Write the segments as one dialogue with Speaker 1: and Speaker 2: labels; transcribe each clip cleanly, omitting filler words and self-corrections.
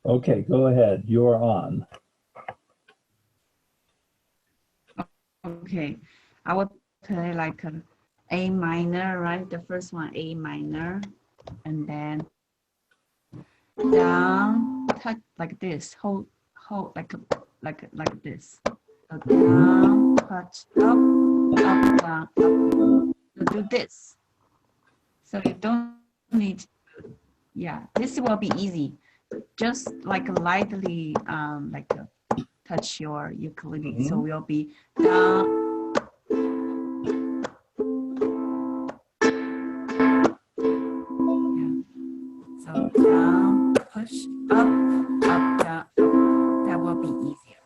Speaker 1: Okay, go ahead. You're on.
Speaker 2: Okay, I will play like an A minor, right? The first one, A minor, and then down, touch like this, hold like this. So down, touch up, up, down, up. So do this. So you don't need, yeah, this will be easy. Just like lightly, touch your ukulele. So we'll be down. So down, push, up, up, down, up. That will be easier.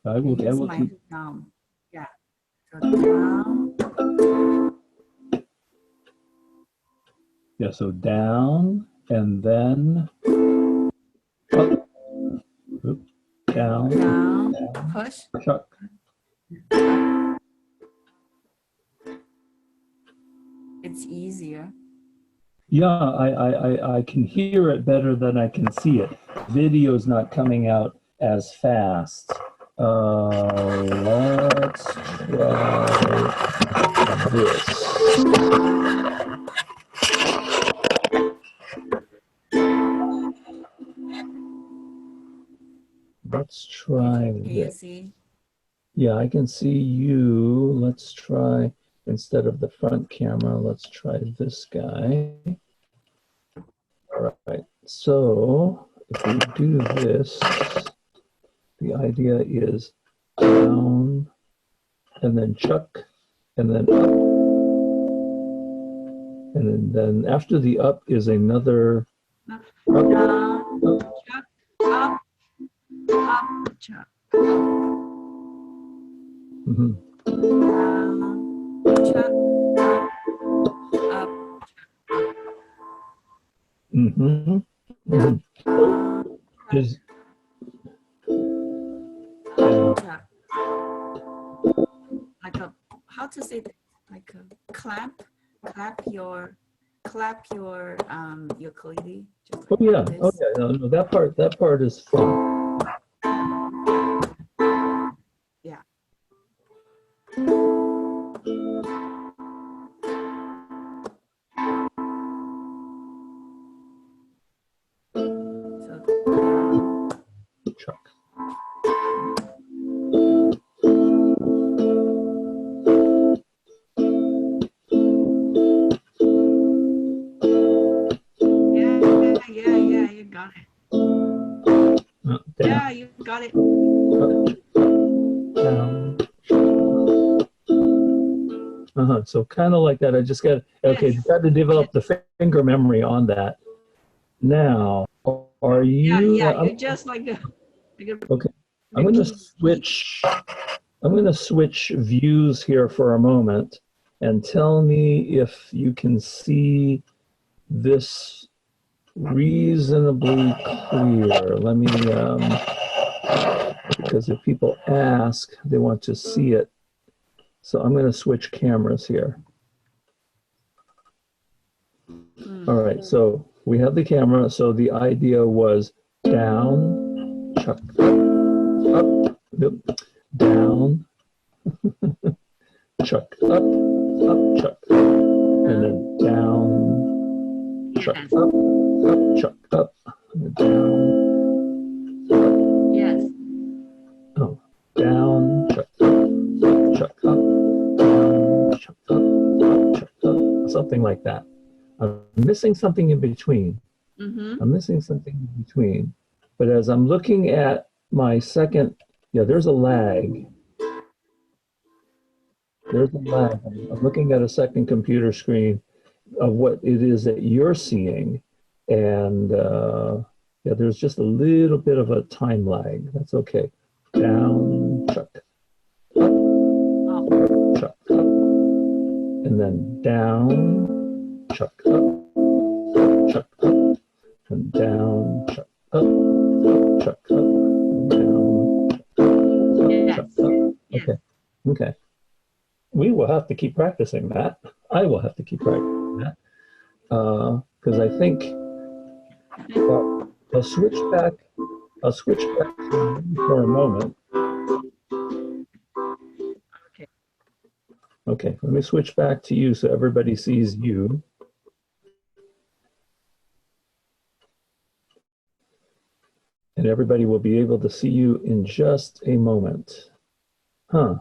Speaker 1: I will
Speaker 2: my down. Yeah. So down.
Speaker 1: Yeah, so down and then up. Oop, down,
Speaker 2: down, push.
Speaker 1: chuck.
Speaker 2: It's easier.
Speaker 1: Yeah, I can hear it better than I can see it. Video's not coming out as fast. Let's try this. Let's try
Speaker 2: this. Can you see?
Speaker 1: Yeah, I can see you. Let's try, instead of the front camera, let's try this guy. All right, so if we do this, the idea is down and then chuck and then up. And then after the up is another
Speaker 2: down, chuck, up, chuck.
Speaker 1: Mm-hmm.
Speaker 2: Down, chuck, up, chuck.
Speaker 1: Mm-hmm. Mm-hmm. Is
Speaker 2: chuck. Like a, how to say that? Like a clap your ukulele. Just like
Speaker 1: yeah.
Speaker 2: this.
Speaker 1: Oh yeah. No, that part is fun.
Speaker 2: Yeah.
Speaker 1: Chuck.
Speaker 2: Yeah, you got it. Yeah, you got it.
Speaker 1: Down. So kind of like that. I just got, okay,
Speaker 2: Yes.
Speaker 1: got to develop the finger memory on that. Now, are you?
Speaker 2: Yeah, you just like a
Speaker 1: okay. I'm going to switch views here for a moment and tell me if you can see this reasonably clear. Let me, because if people ask, they want to see it. So I'm going to switch cameras here. All right, so we have the camera. So the idea was down, chuck, up, down, chuck, up, chuck, and then down, chuck, up, chuck, up, down,
Speaker 2: yes.
Speaker 1: Oh, down, chuck, chuck, up, down, chuck, chuck, up, something like that. I'm missing something in between. I'm missing something in between. But as I'm looking at my second, yeah, there's a lag. There's a lag. I'm looking at a second computer screen of what it is that you're seeing. And yeah, there's just a little bit of a time lag. That's okay. Down, chuck, up, chuck, up, and then down, chuck, up, and down, chuck, up, and down, chuck, up. Okay, okay. We will have to keep practicing that. I will have to keep practicing that because I think I'll switch back. I'll switch back to you for a moment.
Speaker 2: Okay.
Speaker 1: Okay, let me switch back to you so everybody sees you. And everybody will be able to see you in just a moment. Huh.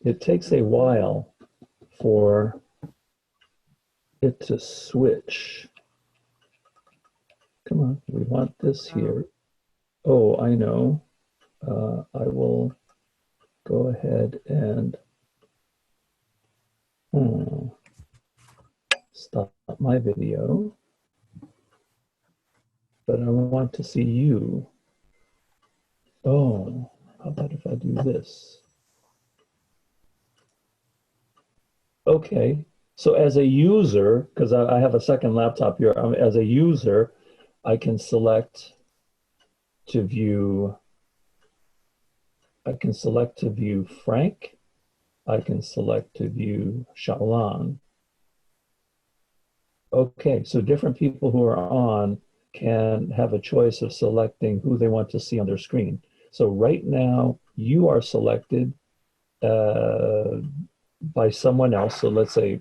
Speaker 1: It takes a while for it to switch. Come on, we want this here. Oh, I know. I will go ahead and stop my video. But I want to see you. Oh, how about if I do this? Okay, so as a user, because I have a second laptop here, as a user, I can select to view, Frank. I can select to view Shaolan. Okay, so different people who are on can have a choice of selecting who they want to see on their screen. So right now, you are selected by someone else. So let's say,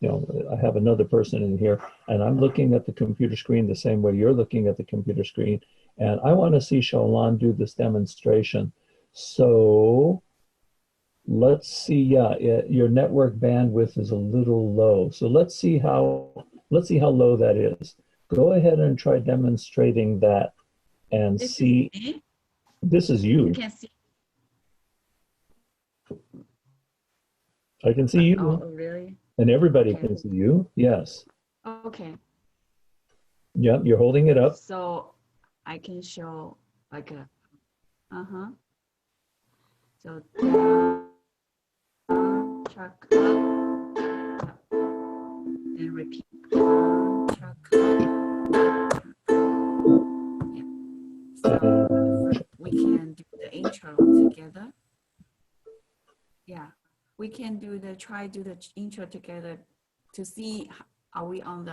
Speaker 1: I have another person in here, and I'm looking at the computer screen the same way you're looking at the computer screen, and I want to see Shaolan do this demonstration. So let's see. Yeah, your network bandwidth is a little low. So let's see how low that is. Go ahead and try demonstrating that, and
Speaker 2: This
Speaker 1: see.
Speaker 2: is me?
Speaker 1: This is you.
Speaker 2: You can see.
Speaker 1: I can see you.
Speaker 2: Oh, really?
Speaker 1: And everybody
Speaker 2: Okay.
Speaker 1: can see you. Yes.
Speaker 2: Okay.
Speaker 1: Yep, you're holding it up.
Speaker 2: So I can show like a, So down, truck up, then repeat. Down, truck up. Yeah. So we can do the intro together. Yeah, we can do the intro together to see were we on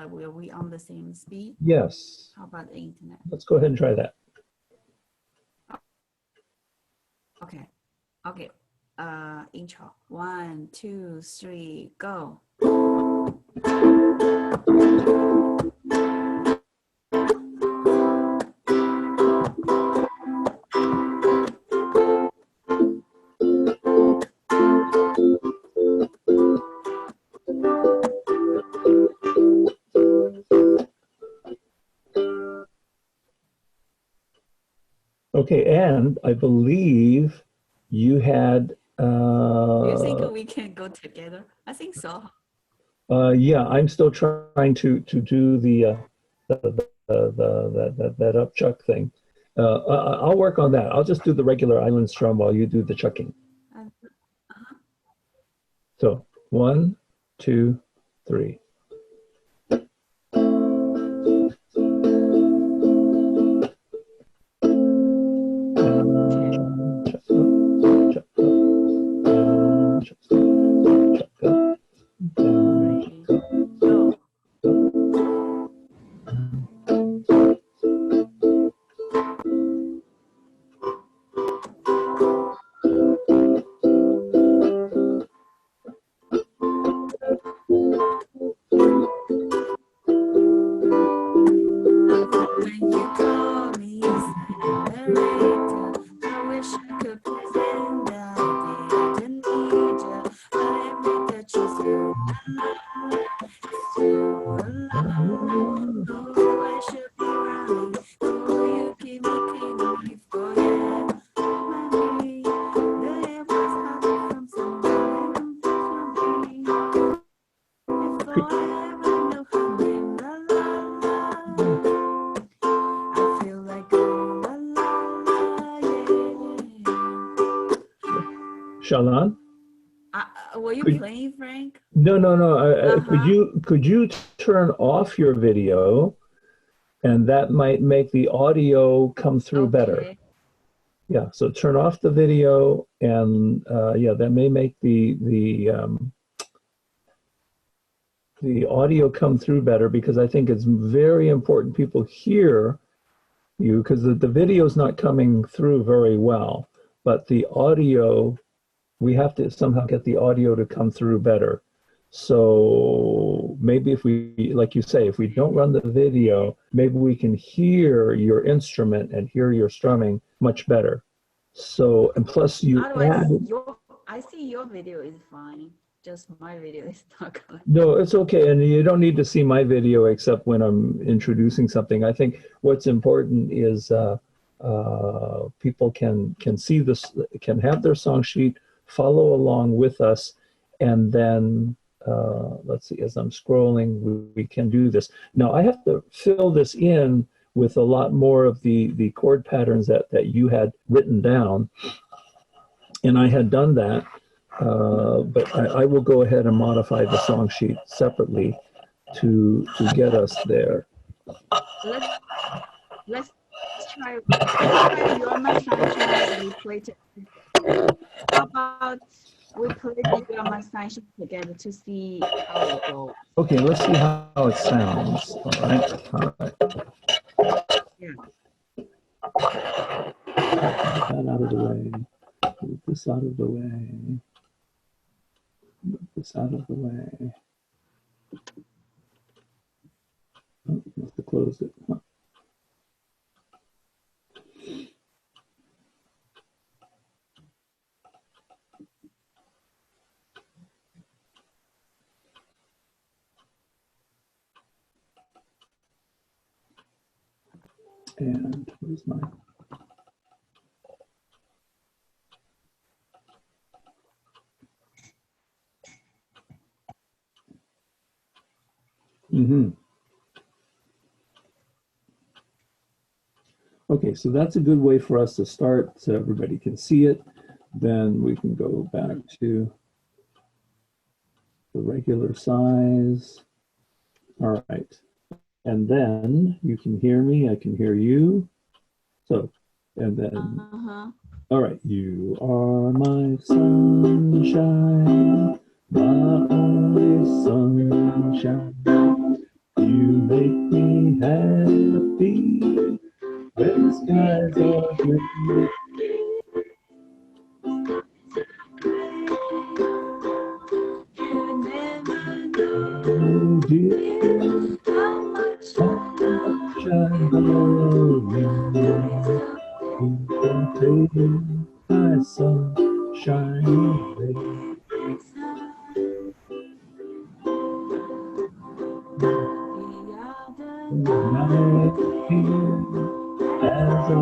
Speaker 2: the same speed?
Speaker 1: Yes.
Speaker 2: How about the internet?
Speaker 1: Let's go ahead and try that.
Speaker 2: Okay. Okay. Intro. 1, 2, 3, go.
Speaker 1: Okay, and I believe you had.
Speaker 2: Do you think we can go together? I think so.
Speaker 1: Yeah, I'm still trying to do that upchuck thing. I'll work on that. I'll just do the regular island strum while you do the chucking. So 1, 2, 3. Shalan?
Speaker 2: Were you playing, Frank?
Speaker 1: No. Could you turn off your video, and that might make the audio come through better. Yeah, so turn off the video, and yeah, that may make the the audio come through better, because I think it's very important people hear you, because the video is not coming through very well, but the audio, we have to somehow get the audio to come through better. So maybe if we, like you say, if we don't run the video, maybe we can hear your instrument and hear your strumming much better. So, and plus you
Speaker 2: Otherwise,
Speaker 1: add,
Speaker 2: I see your video is fine. Just my video is not good.
Speaker 1: no, it's okay. And you don't need to see my video except when I'm introducing something. I think what's important is people can see this, can have their song sheet, follow along with us, and then let's see, as I'm scrolling, we can do this. Now I have to fill this in with a lot more of the chord patterns that you had written down, and I had done that. But I will go ahead and modify the song sheet separately to get us there.
Speaker 2: Let's try You're My Sunshine. We played it. How about we play the You're My Sunshine together to see how it goes?
Speaker 1: Okay, let's see how it sounds. All right. All right.
Speaker 2: Yeah.
Speaker 1: Get that out of the way. Move this out of the way. Move this out of the way. Oh, must have closed it. Huh. And where's my... Okay, so that's a good way for us to start so everybody can see it. Then we can go back to the regular size. All right. And then you can hear me, I can hear you. So, and then, all right. You are my sunshine, my only sunshine. You make me happy when the skies are gray. Oh dear, how much I love you. You can take my sunshine away. Night here, as I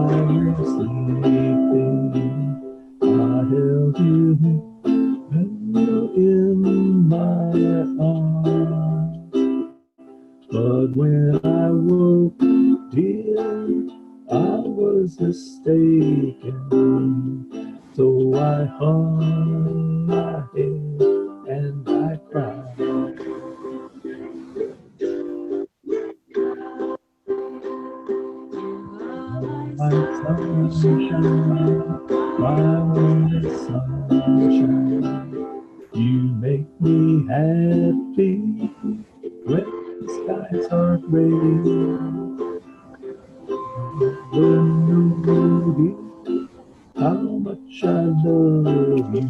Speaker 1: was sleeping, I held you in my arms. But when I woke, dear, I was mistaken. So I hung my head and I cried. My sunshine, my only sunshine. You make me happy when the skies are gray. How much I love you.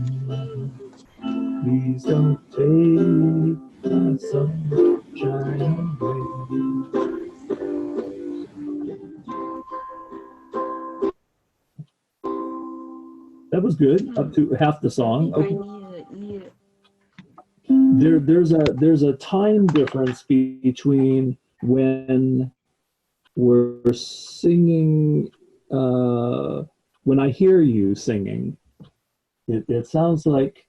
Speaker 1: Please don't take my sunshine away. That was good, up to half the song. Okay. There's a time difference between when we're singing, when I hear you singing, it sounds like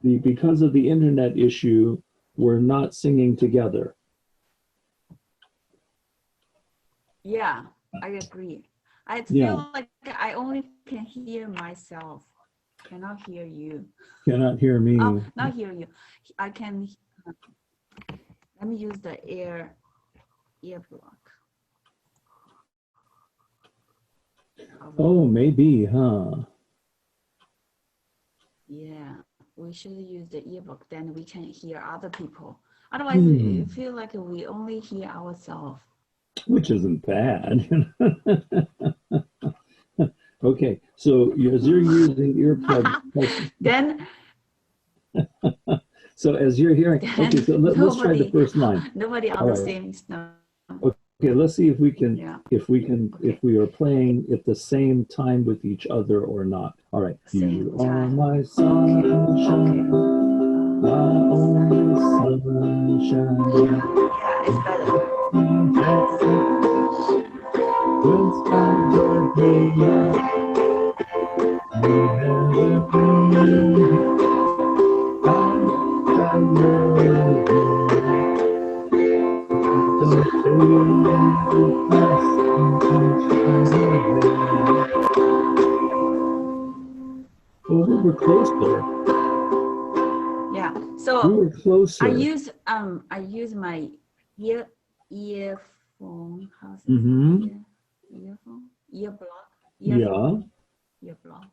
Speaker 1: because of the internet issue, we're not singing together.
Speaker 2: Yeah, I agree. I feel like I only can hear myself, cannot hear you.
Speaker 1: Cannot hear me.
Speaker 2: Oh, not hear you. I can. Let me use the ear block.
Speaker 1: Oh, maybe, huh?
Speaker 2: Yeah, we should use the ear block. Then we can hear other people. Otherwise, we feel like we only hear ourselves.
Speaker 1: Which isn't bad. Okay, so as you're using earplugs,
Speaker 2: Then,
Speaker 1: so as you're hearing, okay, so let's try the first line.
Speaker 2: nobody
Speaker 1: All right.
Speaker 2: understands. No.
Speaker 1: Okay, let's see if we can,
Speaker 2: Yeah.
Speaker 1: if we are playing at the same time with each other or not. All right.
Speaker 2: Same
Speaker 1: You are
Speaker 2: time.
Speaker 1: my sunshine, my only sunshine.
Speaker 2: Yeah, it's better.
Speaker 1: When skies are gray, you never breathe. I love you. Don't oh, we were closer.
Speaker 2: Yeah.
Speaker 1: We
Speaker 2: So
Speaker 1: were closer.
Speaker 2: I use my earphone. How's it? Earphone? Earblock.
Speaker 1: Yeah.
Speaker 2: Earblock.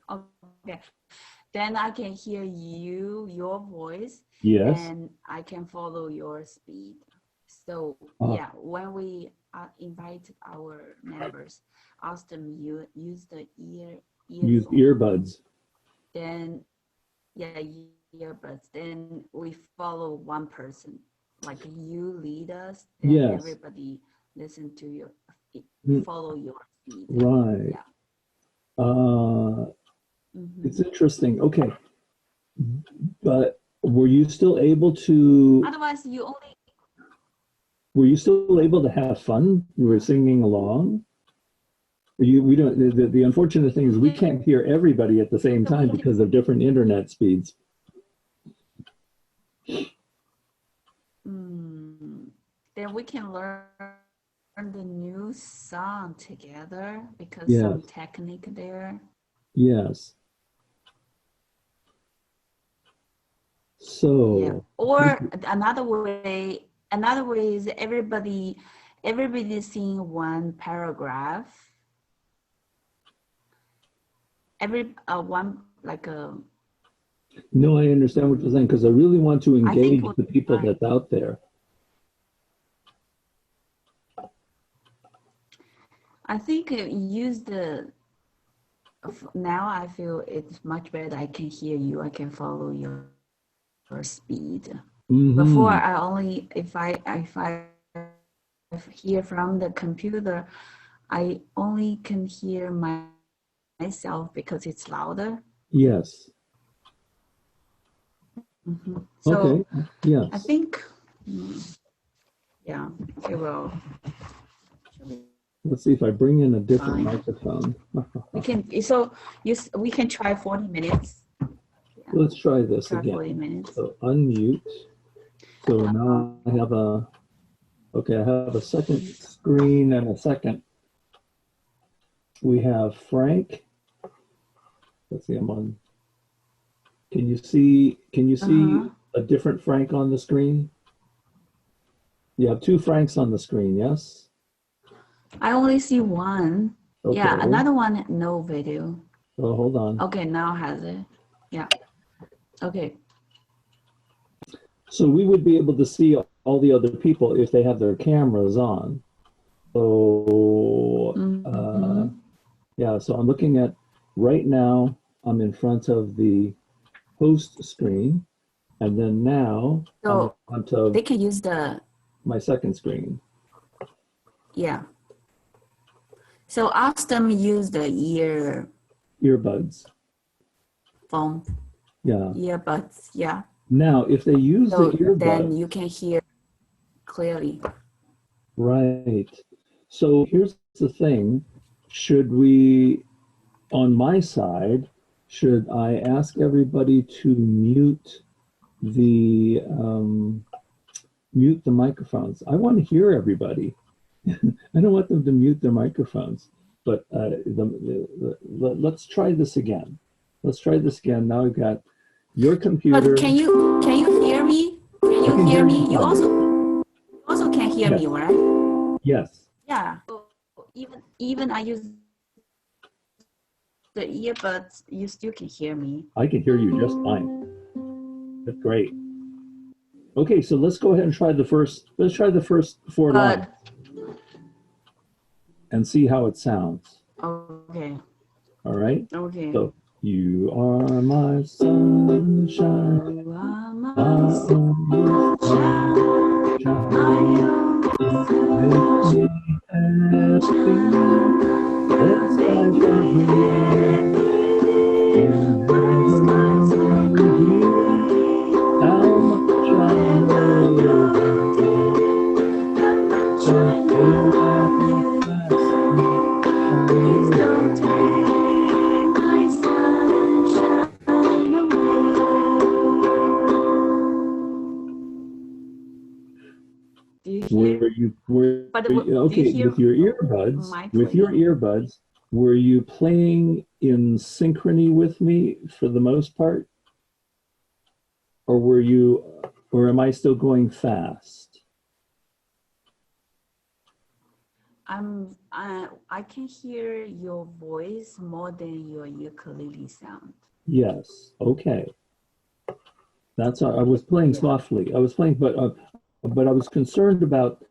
Speaker 2: Okay. Then I can hear your voice,
Speaker 1: Yes.
Speaker 2: and I can follow your speed. So yeah, when we invite our members, ask them use the
Speaker 1: Use
Speaker 2: earphone.
Speaker 1: earbuds.
Speaker 2: Then yeah, earbuds. Then we follow one person. Like you lead us, then
Speaker 1: Yes.
Speaker 2: everybody listen to your follow your speed.
Speaker 1: Right.
Speaker 2: Yeah.
Speaker 1: It's interesting. Okay. But were you still able to
Speaker 2: Otherwise, you only
Speaker 1: were you still able to have fun? You were singing along? We don't the unfortunate thing is we can't hear everybody at the same time because of different internet speeds.
Speaker 2: Then we can learn the new song together because
Speaker 1: Yes.
Speaker 2: some technique there.
Speaker 1: Yes. So
Speaker 2: yeah. Or another way is everybody sing one paragraph. One like a.
Speaker 1: no, I understand what you're saying because I really want to engage the people
Speaker 2: right.
Speaker 1: that's out there.
Speaker 2: I think use the. Now I feel it's much better. I can hear you. I can follow your speed. Before I only if I hear from the computer, I only can hear myself because it's louder.
Speaker 1: Yes.
Speaker 2: So
Speaker 1: okay. Yes.
Speaker 2: I think yeah, it will.
Speaker 1: Let's see if I bring in a different microphone.
Speaker 2: we can we can try 40 minutes. Yeah.
Speaker 1: Let's try this again.
Speaker 2: 40 minutes.
Speaker 1: So unmute. So now I have a second screen and a second. We have Frank. Let's see, I'm on. Can you see a different Frank on the screen? You have two Franks on the screen, yes?
Speaker 2: I only see one.
Speaker 1: Okay.
Speaker 2: Yeah, another one, no video.
Speaker 1: Oh, hold on.
Speaker 2: Okay, now has it. Yeah. Okay.
Speaker 1: So we would be able to see all the other people if they have their cameras on. So, yeah, so I'm looking at, right now, I'm in front of the host screen. And then now, I'm in front of
Speaker 2: they can use
Speaker 1: my second screen.
Speaker 2: Yeah. So ask them use the
Speaker 1: earbuds.
Speaker 2: Phone.
Speaker 1: Yeah.
Speaker 2: Earbuds, yeah.
Speaker 1: Now, if they use the earbuds,
Speaker 2: then you can hear clearly.
Speaker 1: Right. So here's the thing. Should we, on my side, should I ask everybody to mute the microphones? I want to hear everybody. I don't want them to mute their microphones. But let's try this again. Let's try this again. Now I've got your computer.
Speaker 2: But can you hear me? Can you hear me? You also can hear me, right?
Speaker 1: Yes.
Speaker 2: Yeah. So even I use the earbuds, you still can hear me.
Speaker 1: I can hear you just fine. That's great. Okay, so let's go ahead and try the first. Let's try the first four lines
Speaker 2: But
Speaker 1: and see how it sounds.
Speaker 2: okay,
Speaker 1: All right.
Speaker 2: okay.
Speaker 1: So you are my sunshine,
Speaker 2: You are my
Speaker 1: my only
Speaker 2: sunshine, my
Speaker 1: sunshine.
Speaker 2: only
Speaker 1: Make me happy.
Speaker 2: sunshine.
Speaker 1: Let's
Speaker 2: Make
Speaker 1: light the
Speaker 2: me
Speaker 1: way. You
Speaker 2: happy when
Speaker 1: never
Speaker 2: skies are
Speaker 1: know, dear, how much I love you.
Speaker 2: gray. How much
Speaker 1: So
Speaker 2: I
Speaker 1: take
Speaker 2: love
Speaker 1: my
Speaker 2: you.
Speaker 1: sunshine
Speaker 2: Please don't
Speaker 1: away.
Speaker 2: take my sunshine away. Do you hear? But do you
Speaker 1: Okay,
Speaker 2: hear my
Speaker 1: with your
Speaker 2: playing?
Speaker 1: earbuds, were you playing in synchrony with me for the most part? Or or am I still going fast?
Speaker 2: I can hear your voice more than your ukulele sound.
Speaker 1: Yes. Okay. I was playing
Speaker 2: Yeah.
Speaker 1: softly. I was playing, but I was concerned about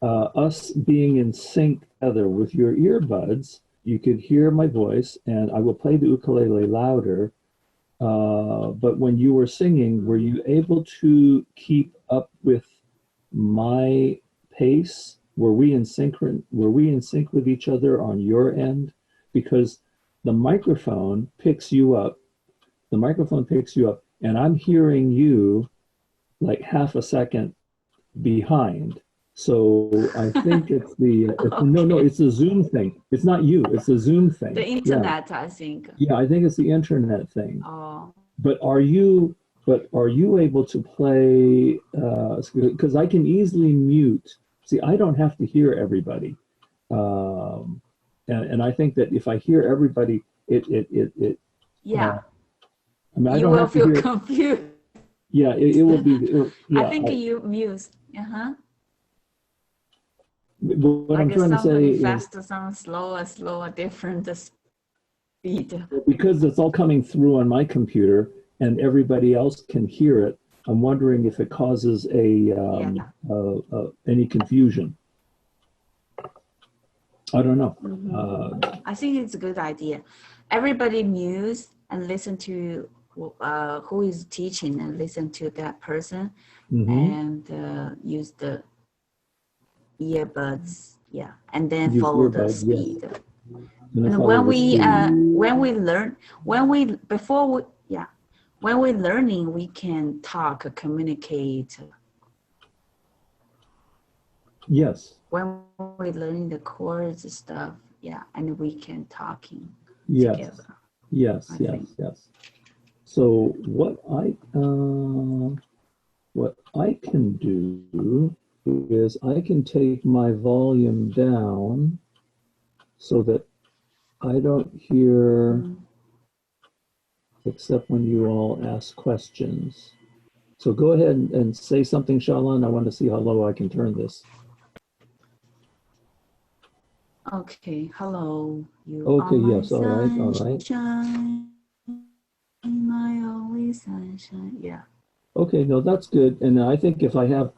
Speaker 1: us being in sync together with your earbuds. You could hear my voice, and I will play the ukulele louder. But when you were singing, were you able to keep up with my pace? Were we in sync with each other on your end? Because the microphone picks you up. The microphone picks you up, and I'm hearing you like half a second behind. So I think no,
Speaker 2: Okay.
Speaker 1: it's a Zoom thing. It's not you, it's a Zoom
Speaker 2: The
Speaker 1: thing. Yeah.
Speaker 2: internet, I think.
Speaker 1: Yeah, I think it's the internet thing.
Speaker 2: Oh,
Speaker 1: But are you able to play because I can easily mute. See, I don't have to hear everybody. Um, and I think that if I hear everybody, it
Speaker 2: yeah.
Speaker 1: I mean I
Speaker 2: You
Speaker 1: don't
Speaker 2: will
Speaker 1: have to
Speaker 2: feel
Speaker 1: hear
Speaker 2: confused.
Speaker 1: yeah, it will be
Speaker 2: I
Speaker 1: yeah,
Speaker 2: think you muse. Uh-huh.
Speaker 1: what I'm
Speaker 2: Like
Speaker 1: trying to say
Speaker 2: somebody
Speaker 1: is
Speaker 2: faster, some slower, slower, different speed.
Speaker 1: because it's all coming through on my computer and everybody else can hear it, I'm wondering if it causes
Speaker 2: Yeah.
Speaker 1: any confusion. I don't know.
Speaker 2: I think it's a good idea. Everybody muse and listen to who is teaching and listen to that person
Speaker 1: Mm-hmm.
Speaker 2: and use the earbuds. Yeah, and then
Speaker 1: Use
Speaker 2: follow the
Speaker 1: earbuds, yes.
Speaker 2: speed.
Speaker 1: And then
Speaker 2: And
Speaker 1: follow the speed.
Speaker 2: when we learn when we're learning, we can talk, communicate.
Speaker 1: Yes.
Speaker 2: When we're learning the chords stuff, yeah, and we can talking
Speaker 1: Yes.
Speaker 2: together.
Speaker 1: Yes.
Speaker 2: I
Speaker 1: Yes.
Speaker 2: think.
Speaker 1: Yes. So what I can do is I can take my volume down so that I don't hear except when you all ask questions. So go ahead and say something, Shalan. I want to see how low I can turn this.
Speaker 2: Okay, hello. You are
Speaker 1: Okay,
Speaker 2: my
Speaker 1: yes, all right, all right.
Speaker 2: sunshine, my only sunshine. Yeah.
Speaker 1: Okay, no, that's good. And I think if I have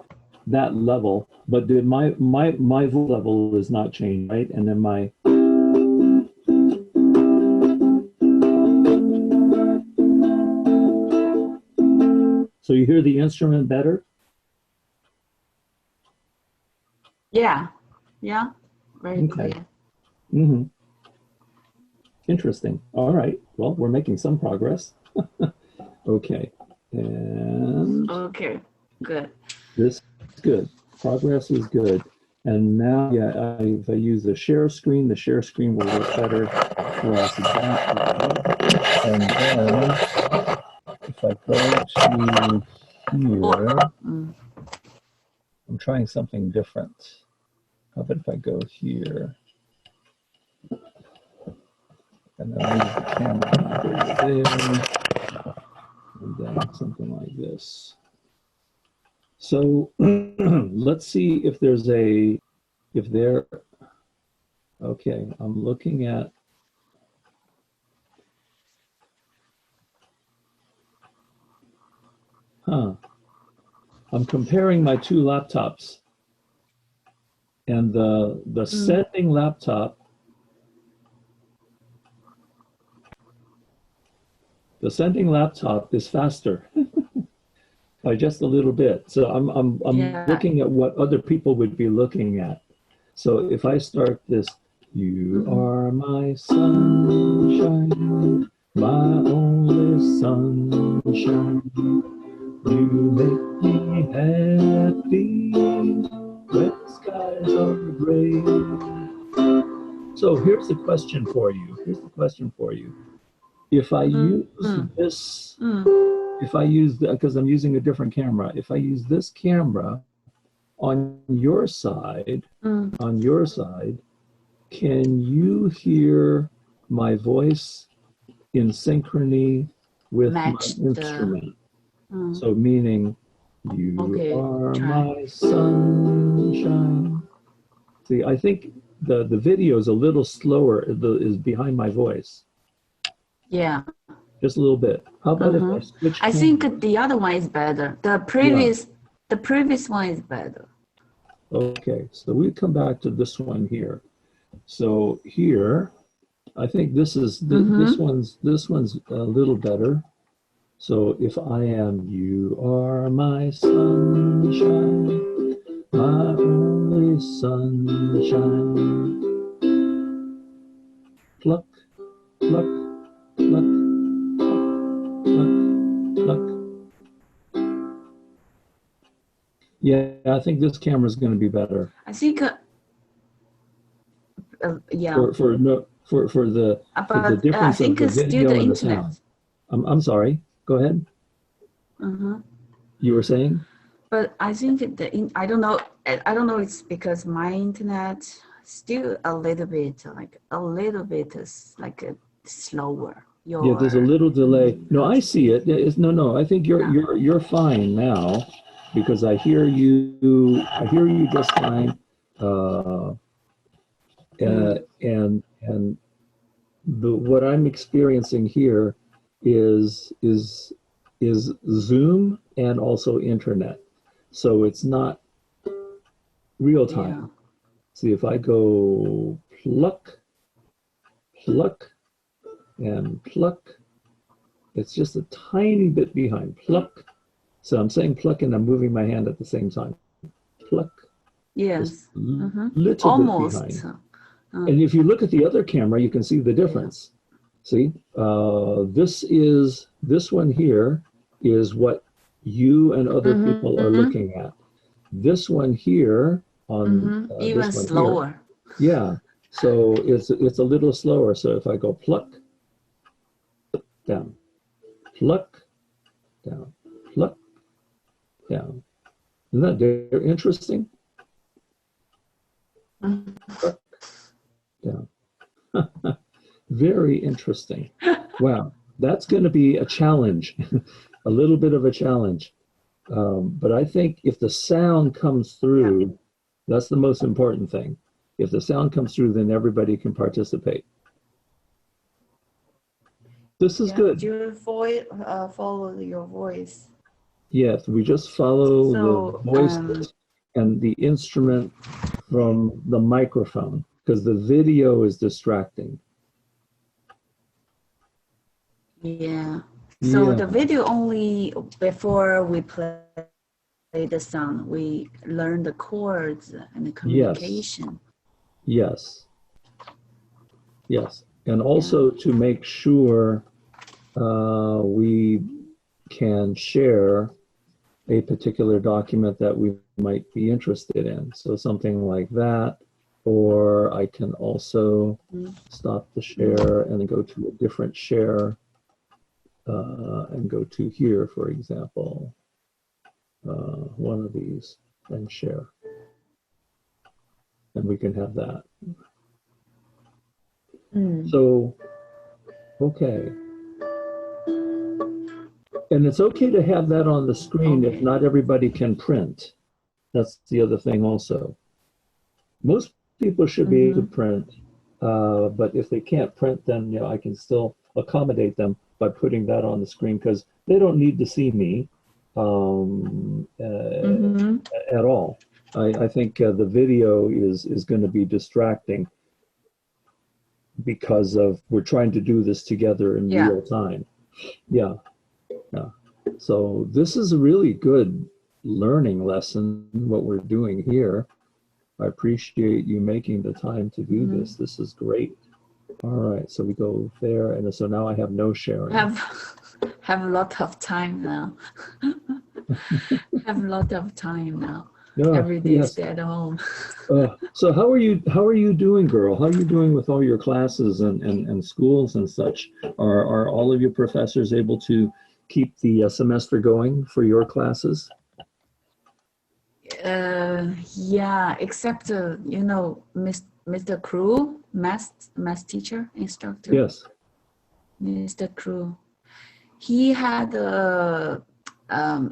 Speaker 1: that level, but my voice level is not changed, right? And then so you hear the instrument better?
Speaker 2: Yeah. Yeah. Very
Speaker 1: Okay.
Speaker 2: clear.
Speaker 1: Mm-hmm. Interesting. All right. Well, we're making some progress. Okay. And
Speaker 2: Okay. Good.
Speaker 1: this is good. Progress is good. And now, yeah, if I use the share screen will work better for us that way. And then if I go to
Speaker 2: Or
Speaker 1: here, I'm trying something different. How about if I go here and then move the camera there, and then something like this. So let's see if if there, okay, I'm looking at, huh, I'm comparing my two laptops, and the sending laptop, is faster by just a little bit. So I'm looking at what other people would be looking at. So if I start this, you are my sunshine, my only sunshine. You make me happy when skies are gray. So here's the question for you. If I use this, because I'm using a different camera, if I use this camera on your side, can you hear my voice in synchrony with my instrument? So meaning, you are my sunshine. See, I think the video is a little slower, is behind my voice.
Speaker 2: Yeah.
Speaker 1: Just a little bit. How about if I switch cameras?
Speaker 2: I think the other one is better. The previous one is better.
Speaker 1: Okay, so we come back to this one here. So here, I think this is this one's a little better. So if I am, you are my sunshine, my only sunshine. Pluck, pluck, pluck, pluck, pluck. Yeah, I think this camera is going to be better.
Speaker 2: I think, yeah.
Speaker 1: For the difference of the video and the sound. I'm sorry. Go ahead. You were saying?
Speaker 2: But I think I don't know. It's because my internet still a little bit slower.
Speaker 1: Yeah, there's a little delay. No, I see it. No. I think you're fine now, because I hear you. I hear you just fine. And what I'm experiencing here is Zoom and also internet. So it's not real time.
Speaker 2: Yeah.
Speaker 1: See, if I go pluck, pluck, and pluck, it's just a tiny bit behind. Pluck. So I'm saying pluck and I'm moving my hand at the same time. Pluck.
Speaker 2: Yes.
Speaker 1: Little
Speaker 2: Almost.
Speaker 1: bit behind. And if you look at the other camera, you can see the difference. See, this one here is what you and other people are looking at. This one here on
Speaker 2: even
Speaker 1: this one
Speaker 2: slower.
Speaker 1: Here, yeah, so it's a little slower. So if I go pluck, down, pluck, down, pluck, down. Isn't that interesting? Pluck, down. Very interesting. Wow, that's going to be a challenge, a little bit of a challenge. But I think if the sound comes through, that's the most important thing. If the sound comes through, then everybody can participate. This is good.
Speaker 2: Do you follow your voice?
Speaker 1: Yes, we just follow the voice and the instrument from the microphone, because the video is distracting.
Speaker 2: Yeah. So the video only before we play the song, we learn the chords and the communication.
Speaker 1: Yes. And also to make sure we can share a particular document that we might be interested in. So something like that, or I can also stop the share and go to a different share and go to here, for example, one of these, and share. And we can have that. So, okay. And it's okay to have that on the screen if not everybody can print. That's the other thing also. Most people should be able to print, but if they can't print, then I can still accommodate them by putting that on the screen, because they don't need to see me.
Speaker 2: Mm-hmm.
Speaker 1: at all. I think the video is going to be distracting because of we're trying to do this together in
Speaker 2: Yeah.
Speaker 1: real time. Yeah, yeah. So this is a really good learning lesson, what we're doing here. I appreciate you making the time to do
Speaker 2: Mm-hmm.
Speaker 1: this. This is great. All right, so we go there, and so now I have no sharing.
Speaker 2: Have a lot of time now. Have a lot of time now.
Speaker 1: Yeah,
Speaker 2: Every day
Speaker 1: yes.
Speaker 2: stay at home.
Speaker 1: So how are you? How are you doing, girl? How are you doing with all your classes and schools and such? Are all of your professors able to keep the semester going for your classes?
Speaker 2: Yeah, except Mr. Crew, math teacher, instructor,
Speaker 1: Yes.
Speaker 2: Mr. Crew. He had a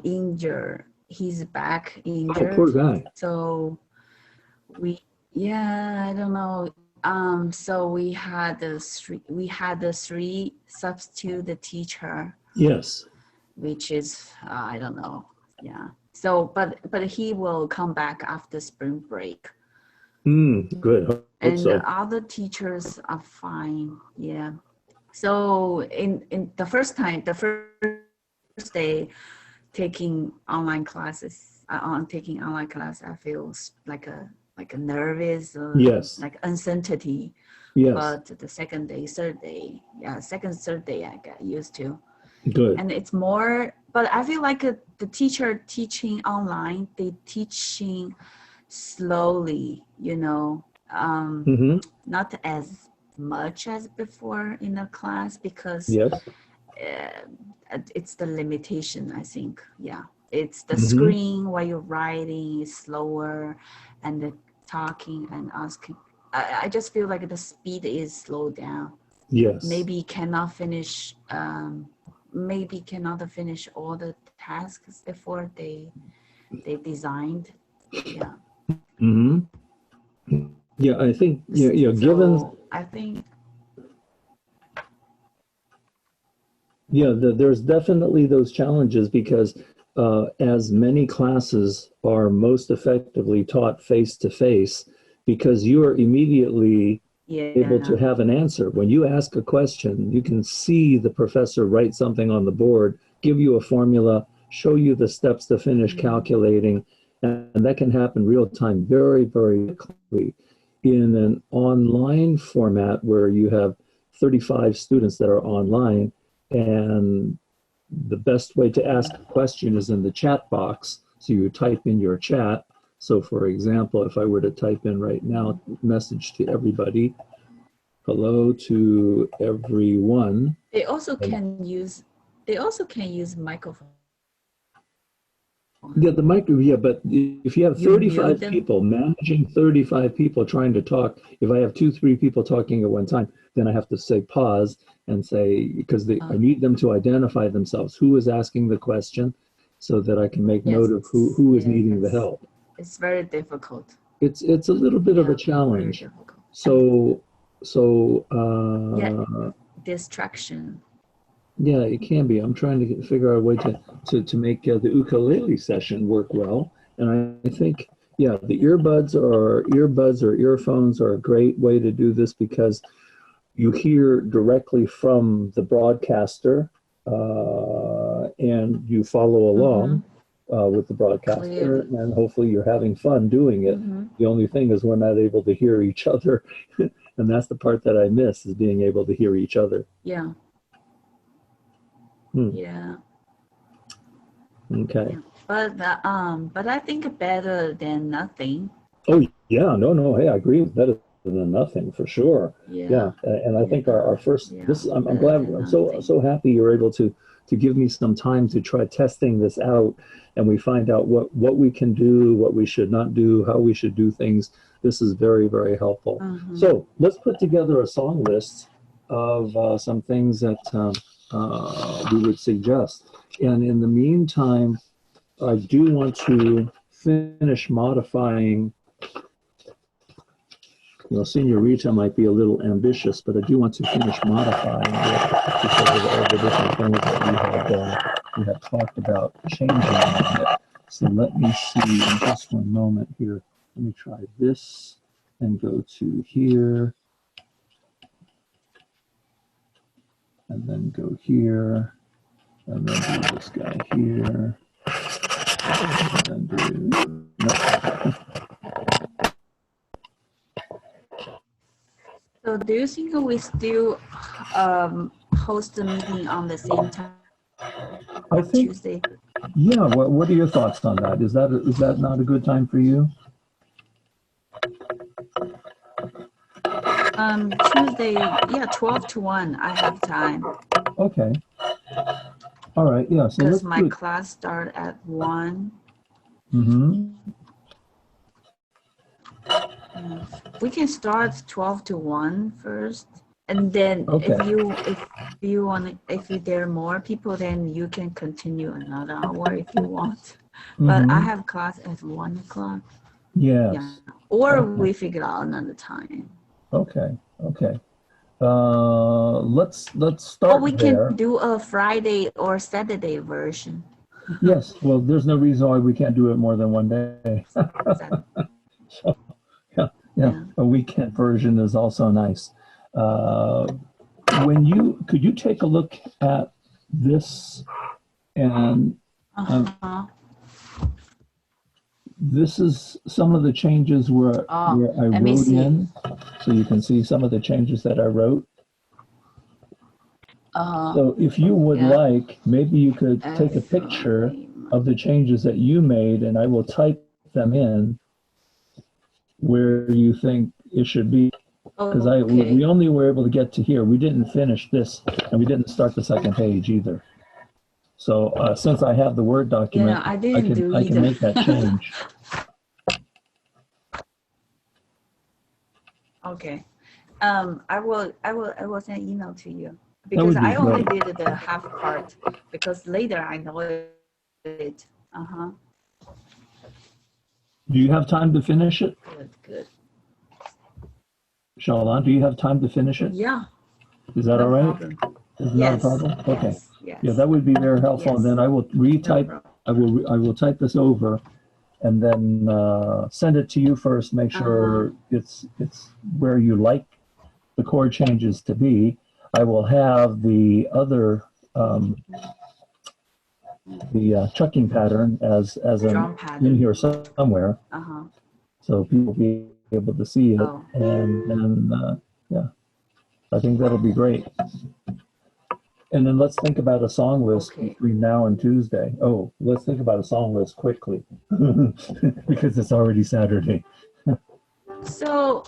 Speaker 2: injured, his back
Speaker 1: Oh, poor
Speaker 2: injured.
Speaker 1: guy.
Speaker 2: So I don't know. So we had the three substitute teacher,
Speaker 1: Yes.
Speaker 2: which is I don't know. Yeah. So, but he will come back after spring break,
Speaker 1: Good. Hope
Speaker 2: and the
Speaker 1: so.
Speaker 2: other teachers are fine. Yeah. So in the first time, the first day taking online classes, taking online class, I feel like a nervous,
Speaker 1: Yes.
Speaker 2: like uncertainty.
Speaker 1: Yes.
Speaker 2: But the second day, third day, third day, I got used to.
Speaker 1: Good.
Speaker 2: And it's more, but I feel like the teacher teaching online, they teaching slowly,
Speaker 1: Mm-hmm.
Speaker 2: not as much as before in a class because
Speaker 1: Yes.
Speaker 2: it's the limitation, I think. Yeah, it's the
Speaker 1: Mm-hmm.
Speaker 2: screen while you're writing is slower, and the talking and asking. I just feel like the speed is slowed down.
Speaker 1: Yes.
Speaker 2: Maybe cannot finish all the tasks before they designed. Yeah.
Speaker 1: Mm-hmm. Yeah, I think given
Speaker 2: So I think
Speaker 1: there's definitely those challenges because as many classes are most effectively taught face to face, because you are immediately able to
Speaker 2: yeah.
Speaker 1: have an answer. When you ask a question, you can see the professor write something on the board, give you a formula, show you the steps to finish
Speaker 2: Mm-hmm.
Speaker 1: calculating, and that can happen real time very, very quickly. In an online format where you have 35 students that are online, and the best way to ask a question is in the chat box. So you type in your chat. So for example, if I were to type in right now, message to everybody, hello to everyone.
Speaker 2: They also can use microphone.
Speaker 1: Yeah, the mic, yeah, but if you have
Speaker 2: You mute
Speaker 1: 35
Speaker 2: them.
Speaker 1: people, managing 35 people trying to talk, if I have two, three people talking at one time, then I have to say pause and say, because I need them to identify themselves, who is asking the question so that I can make note of who is needing the
Speaker 2: Yes.
Speaker 1: help.
Speaker 2: It's very difficult.
Speaker 1: It's a little bit of a
Speaker 2: Yeah, very
Speaker 1: challenge.
Speaker 2: difficult. And
Speaker 1: So, so
Speaker 2: yeah, distraction.
Speaker 1: yeah, it can be. I'm trying to figure out a way to make the ukulele session work well. And I think, yeah, the earbuds or earphones are a great way to do this because you hear directly from the broadcaster and you follow
Speaker 2: Mm-hmm.
Speaker 1: along with the broadcaster,
Speaker 2: Clearly.
Speaker 1: and hopefully you're having fun doing it.
Speaker 2: Mm-hmm.
Speaker 1: The only thing is we're not able to hear each other, and that's the part that I miss is being able to hear each other.
Speaker 2: Yeah.
Speaker 1: Hmm.
Speaker 2: Yeah.
Speaker 1: Okay.
Speaker 2: Yeah. But I think better than nothing.
Speaker 1: Oh yeah, no. Hey, I agree. Better than nothing for sure. Yeah,
Speaker 2: Yeah.
Speaker 1: and I think
Speaker 2: Yeah.
Speaker 1: our first
Speaker 2: Yeah.
Speaker 1: this I'm
Speaker 2: Better
Speaker 1: glad
Speaker 2: than
Speaker 1: I'm so
Speaker 2: nothing.
Speaker 1: so happy you're able to give me some time to try testing this out, and we find out what we can do, what we should not do, how we should do things. This is very very helpful.
Speaker 2: Mm-hmm.
Speaker 1: So let's put together a song list of some things that we would suggest, and in the meantime, I do want to finish modifying. Senorita might be a little ambitious, but I do want to finish modifying it because of all the different things that we had we had talked about changing on it. So let me see in just one moment here. Let me try this and go to here. And then go here. And then do this guy here. And then do, no.
Speaker 2: So do you think we still host the meeting on the same time?
Speaker 1: I think,
Speaker 2: Tuesday.
Speaker 1: yeah, what are your thoughts on that? Is that not a good time for you?
Speaker 2: Tuesday, yeah, 12 to 1, I have time.
Speaker 1: Okay. All right, yeah, so
Speaker 2: because
Speaker 1: let's
Speaker 2: my
Speaker 1: do it.
Speaker 2: class start at 1.
Speaker 1: Mm-hmm.
Speaker 2: Yeah. We can start 12 to 1 first. And then
Speaker 1: Okay.
Speaker 2: if there are more people, then you can continue another hour if you want. But I have class at 1 o'clock.
Speaker 1: Yes.
Speaker 2: Yeah. Or
Speaker 1: Okay.
Speaker 2: we figure out another time.
Speaker 1: Okay. Okay. Let's start
Speaker 2: Or we
Speaker 1: there.
Speaker 2: can do a Friday or Saturday version.
Speaker 1: Yes. Well, there's no reason why we can't do it more than one day. So, yeah, a weekend version is also nice. Could you take a look at this and this is some of the changes where I wrote in, so you can see some of the changes that I wrote. So if you would like, maybe you could take a picture of the changes that you made, and I will type them in where you think it should be. Because we only were able to get to here. We didn't finish this, and we didn't start the second page either. So since I have the Word document,
Speaker 2: I
Speaker 1: can make that change.
Speaker 2: Okay. I will send an email to you because I only did the half part because later I know it.
Speaker 1: Do you have time to finish it?
Speaker 2: Good.
Speaker 1: Shalan, do you have time to finish it?
Speaker 2: Yeah.
Speaker 1: Is that all right? Is not a problem? Okay.
Speaker 2: Yes.
Speaker 1: Yeah, that would be very helpful. And then I will retype. No, I will type this over, and then send it to you first. Make sure it's where you like the chord changes to be. I will have the other the chucking pattern as in here somewhere, so people will be able to see it, and then yeah, I think that'll be great. And then let's think about a song list between now and Tuesday. Oh, let's think about a song list quickly because it's already Saturday.
Speaker 2: So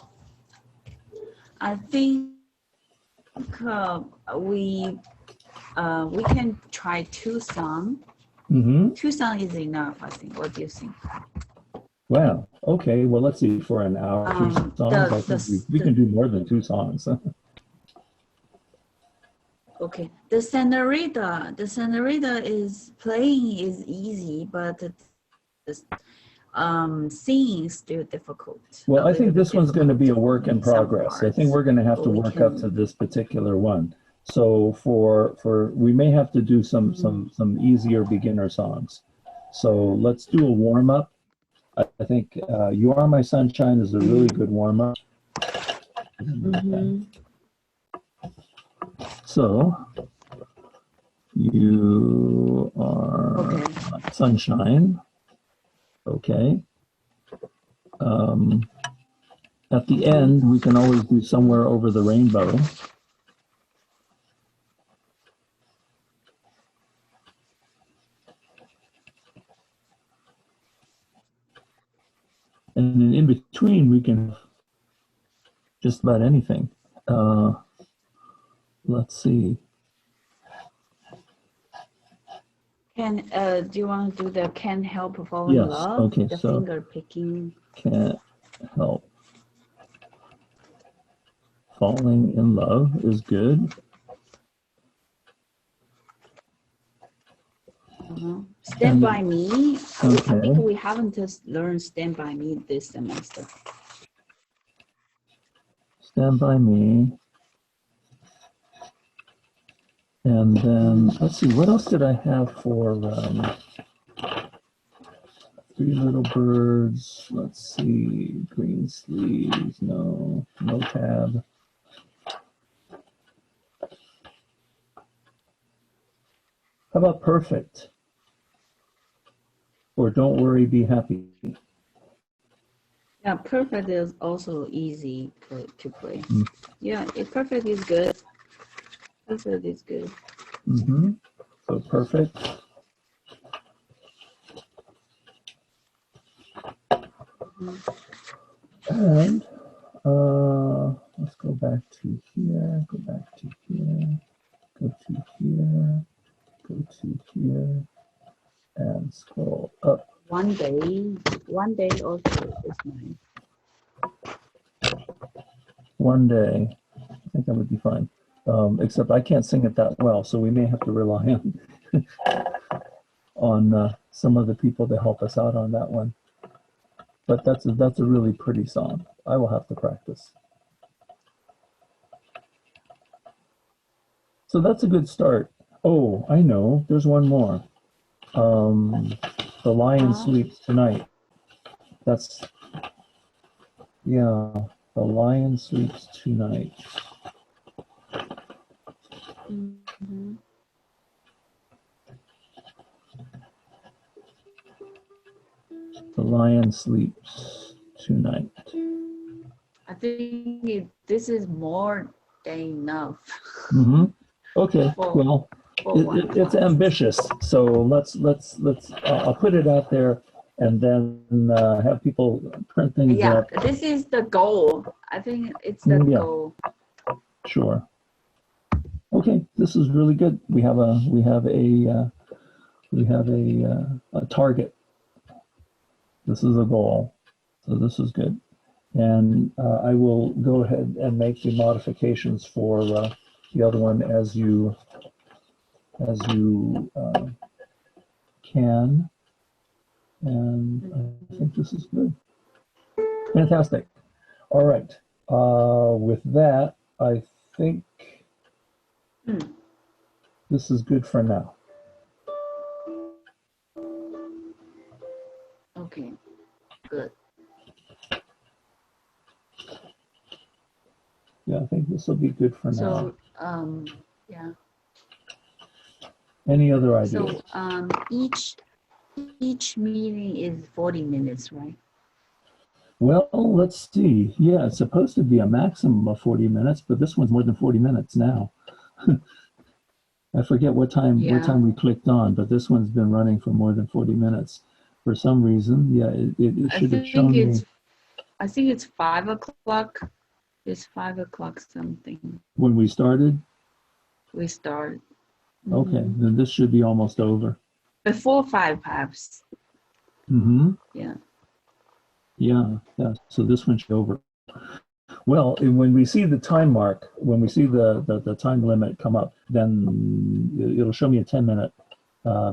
Speaker 2: I think we can try 2 songs. 2 songs is enough, I think. What do you think?
Speaker 1: Wow. Okay. Well, let's see. For an hour, 2 songs. I think we can do more than 2 songs.
Speaker 2: Okay. The senorita is playing is easy, but singing is still difficult.
Speaker 1: Well, I think this one's going to be a work in progress. I think we're going to have to work up to this particular one. So we may have to do some easier beginner songs. So let's do a warm up. I think "You Are My Sunshine" is a really good warm up. So you are my sunshine. Okay. At the end, we can always do "Somewhere Over the Rainbow." And then in between, we can just about anything. Let's see.
Speaker 2: Do you want to do the "Can't Help Falling in Love"?
Speaker 1: Okay,
Speaker 2: the
Speaker 1: so
Speaker 2: finger picking.
Speaker 1: Can't help falling in love is good.
Speaker 2: Stand by Me. I think we haven't just learned Stand by Me this semester.
Speaker 1: Stand by Me. And then let's see, what else did I have for Three Little Birds? Let's see, green sleeves, no, no tab. How about perfect? Or don't worry, be happy.
Speaker 2: Yeah, perfect is also easy to play.
Speaker 1: Mm.
Speaker 2: Yeah, perfect is good. Perfect is good.
Speaker 1: Mm-hmm. So perfect. And let's go back to here, go back to here, go to here, go to here, and scroll up.
Speaker 2: One day also is nice.
Speaker 1: One day, I think that would be fine. Except I can't sing it that well, so we may have to rely on some of the people to help us out on that one. But that's a really pretty song. I will have to practice. So that's a good start. Oh, I know. There's one more. Um, the Lion Sleeps Tonight. That's, yeah, The Lion Sleeps Tonight.
Speaker 2: Mm-hmm.
Speaker 1: The Lion Sleeps Tonight.
Speaker 2: I think this is more than enough.
Speaker 1: Mm-hmm. Okay,
Speaker 2: for,
Speaker 1: well, it's ambitious. So I'll put it out there and then have people print things
Speaker 2: Yeah,
Speaker 1: up.
Speaker 2: this is the goal. I think it's the
Speaker 1: Yeah,
Speaker 2: goal.
Speaker 1: sure. Okay, this is really good. We have a target. This is a goal. So this is good. And I will go ahead and make the modifications for the other one as you can. And I think this is good. Fantastic. All right. With that, I think this is good for now.
Speaker 2: Okay, good.
Speaker 1: Yeah, I think this will be good for
Speaker 2: So,
Speaker 1: now.
Speaker 2: yeah.
Speaker 1: Any other ideas?
Speaker 2: So, each meeting is 40 minutes, right?
Speaker 1: Well, let's see. Yeah, it's supposed to be a maximum of 40 minutes, but this one's more than 40 minutes now. I forget what time we clicked on, but this one's been running for more than 40 minutes. For some reason, yeah, it should have shown me.
Speaker 2: I think it's 5 o'clock. It's 5 o'clock something.
Speaker 1: When we started?
Speaker 2: We start.
Speaker 1: Okay, then this should be almost over.
Speaker 2: Before 5 perhaps.
Speaker 1: Mm-hmm.
Speaker 2: Yeah.
Speaker 1: Yeah. So this one should be over. Well, when we see the time mark, when we see the time limit come up, then it'll show me a 10-minute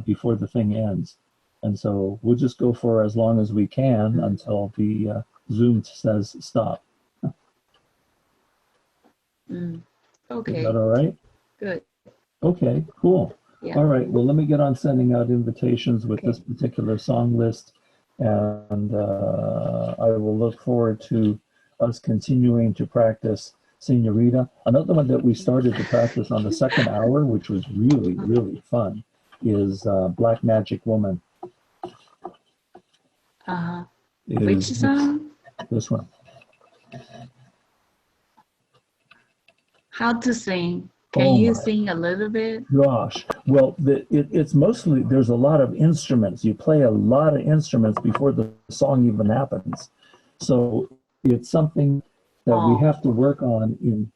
Speaker 1: before the thing ends. And so we'll just go for as long as we can until the Zoom says stop.
Speaker 2: Okay.
Speaker 1: Is that all right?
Speaker 2: Good.
Speaker 1: Okay, cool.
Speaker 2: Yeah.
Speaker 1: All right, well, let me get on sending out invitations with this particular song list. And I will look forward to us continuing to practice Senorita. Another one that we started to practice on the second hour, which was really, really fun, is Black Magic Woman.
Speaker 2: Which song?
Speaker 1: This one.
Speaker 2: How to sing? Can you sing a little bit?
Speaker 1: Gosh, well, it's mostly, there's a lot of instruments. You play a lot of instruments before the song even happens. So it's something that we have to work on in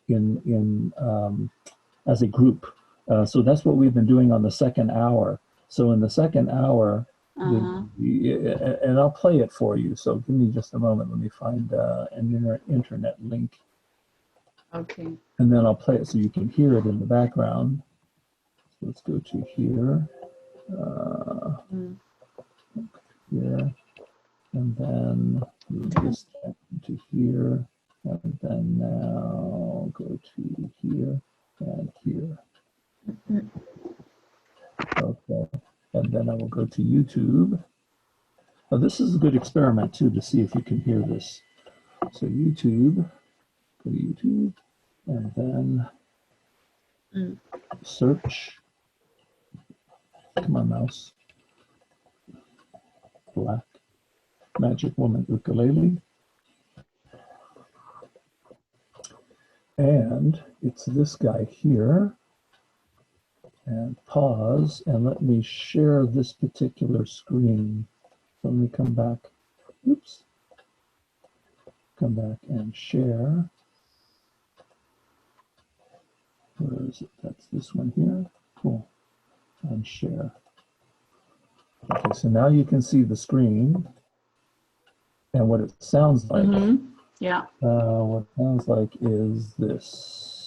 Speaker 1: as a group. So that's what we've been doing on the second hour. So in the second hour, and I'll play it for you. So give me just a moment. Let me find an internet link.
Speaker 2: Okay.
Speaker 1: And then I'll play it so you can hear it in the background. So let's go to here. Here. And then move this to here. And then now go to here and here. to YouTube. Now, this is a good experiment too to see if you can hear this. So YouTube, go to YouTube, and then search. Come on, mouse. Black Magic Woman Ukulele. And it's this guy here. And pause, and let me share this particular screen. So let me come back. Oops. Come back and share. Where is it? That's this one here. Cool. And share. Okay, so now you can see the screen and what it sounds like.
Speaker 2: Yeah.
Speaker 1: What it sounds like is this.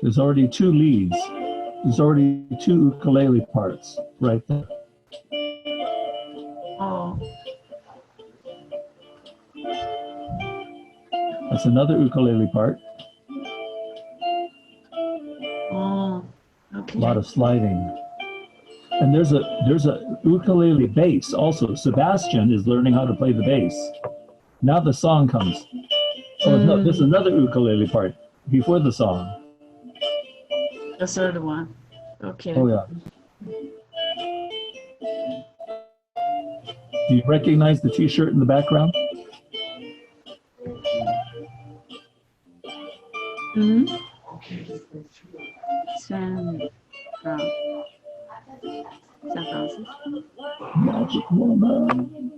Speaker 1: There's already two leads. There's already two ukulele parts right there.
Speaker 2: Oh.
Speaker 1: That's another ukulele part.
Speaker 2: Oh. Okay.
Speaker 1: A lot of sliding. And there's a ukulele bass also. Sebastian is learning how to play the bass. Now the song comes. Oh no, there's another ukulele part before the song.
Speaker 2: The third one. Okay.
Speaker 1: Oh yeah. Do you recognize the T-shirt in the background?
Speaker 2: San Francisco.
Speaker 1: Magic woman.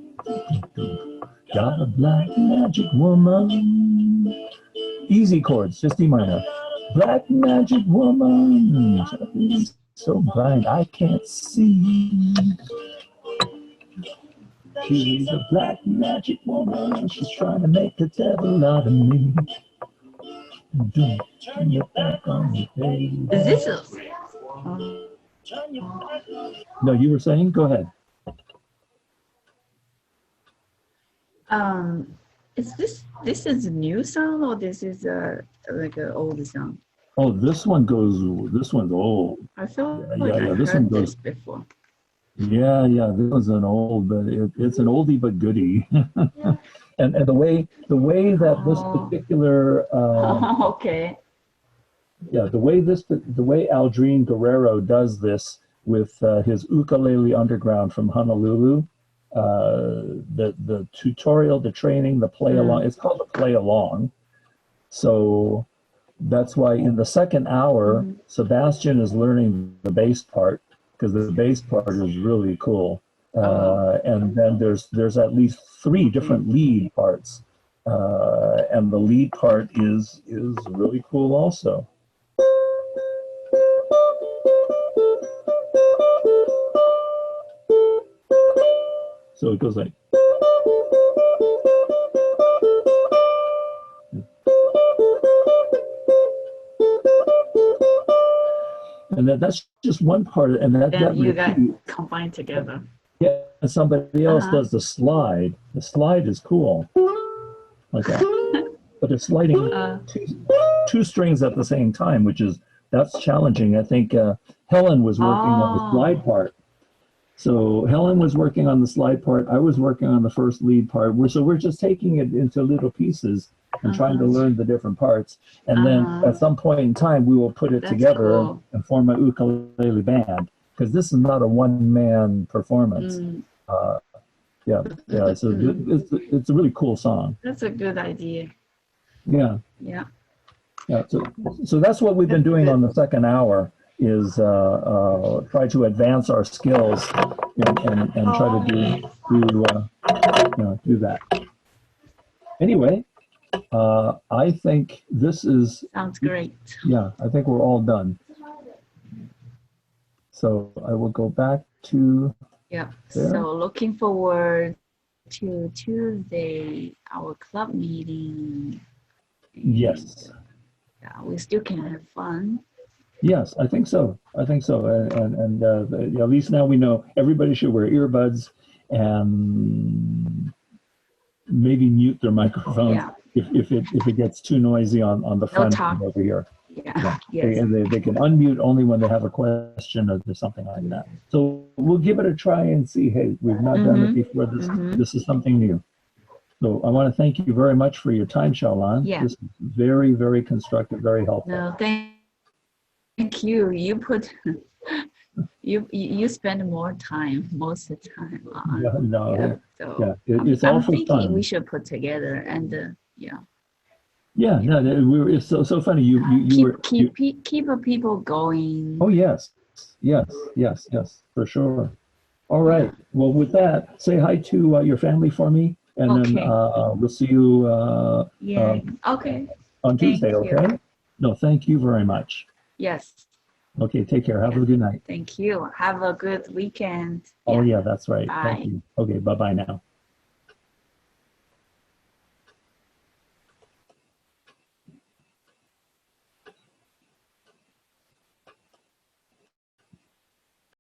Speaker 1: Got a black magic woman. Easy chords, just E minor. Black magic woman. So blind I can't see. She's a black magic woman. She's trying to make the devil out of me. Don't turn your back on me, baby.
Speaker 2: Is this
Speaker 1: No, you were saying? Go ahead.
Speaker 2: Is this is a new song or this is like an old song?
Speaker 1: Oh, this one's old.
Speaker 2: I feel
Speaker 1: Yeah,
Speaker 2: like I
Speaker 1: this
Speaker 2: heard
Speaker 1: one
Speaker 2: this
Speaker 1: goes.
Speaker 2: before.
Speaker 1: Yeah, this was an old, but it's an oldie but goodie. and the way that this particular
Speaker 2: Okay.
Speaker 1: yeah, the way Aldrin Guerrero does this with his Ukulele Underground from Honolulu, the tutorial, the training, the play along, it's called the play along. So that's why in the second hour, Sebastian is learning the bass part, because the bass part is really cool. And then there's at least 3 different lead parts. And the lead part is really cool also. So it goes like. And that's just one part, and that
Speaker 2: you got combined together.
Speaker 1: Yeah, and somebody else does the slide. The slide is cool, like that. But it's sliding two strings at the same time, that's challenging. I think Helen was working on the slide part. So Helen was working on the slide part. I was working on the first lead part. We're just taking it into little pieces and trying to learn the different parts. And then at some point in time, we will put it together and form an ukulele band, because this is not a one-man performance. So it's a really cool song.
Speaker 2: That's a good idea.
Speaker 1: Yeah.
Speaker 2: Yeah.
Speaker 1: Yeah. So that's what we've been doing on the second hour, is try to advance our skills and try to do that. Anyway, I think this is...
Speaker 2: Sounds great.
Speaker 1: Yeah, I think we're all done. So I will go back to...
Speaker 2: Yeah,
Speaker 1: there.
Speaker 2: So looking forward to Tuesday, our club meeting.
Speaker 1: Yes.
Speaker 2: Yeah, we still can have fun.
Speaker 1: Yes, I think so. I think so. At least now we know everybody should wear earbuds and maybe mute their microphones
Speaker 2: Yeah,
Speaker 1: if it gets too noisy on the
Speaker 2: no
Speaker 1: front end
Speaker 2: talk.
Speaker 1: over here. Yeah,
Speaker 2: Yeah, yes.
Speaker 1: they can unmute only when they have a question or something like that. So we'll give it a try and see. Hey, we've not done it before. This is something new. So I want to thank you very much for your time, Shaolan.
Speaker 2: Yeah.
Speaker 1: This is very, very constructive, very helpful.
Speaker 2: No, thank you. You put you spend more time most of the time on.
Speaker 1: Yeah, no,
Speaker 2: Yeah. So
Speaker 1: yeah, it's all
Speaker 2: I'm
Speaker 1: for
Speaker 2: thinking we
Speaker 1: fun.
Speaker 2: should put together and yeah.
Speaker 1: Yeah, no, it's so funny.
Speaker 2: Keep people going.
Speaker 1: Oh yes, yes, for sure. All
Speaker 2: Yeah.
Speaker 1: right. Well, with that, say hi to your family for me, and then
Speaker 2: Okay.
Speaker 1: we'll see you
Speaker 2: Yeah. Okay.
Speaker 1: on Tuesday.
Speaker 2: Thank you.
Speaker 1: Okay? No, thank you very much.
Speaker 2: Yes.
Speaker 1: Okay, take care. Have
Speaker 2: Yeah.
Speaker 1: a good night.
Speaker 2: Thank you. Have a good weekend.
Speaker 1: Oh
Speaker 2: Yeah.
Speaker 1: yeah, that's right. Thank
Speaker 2: Bye.
Speaker 1: you. Okay, bye bye now.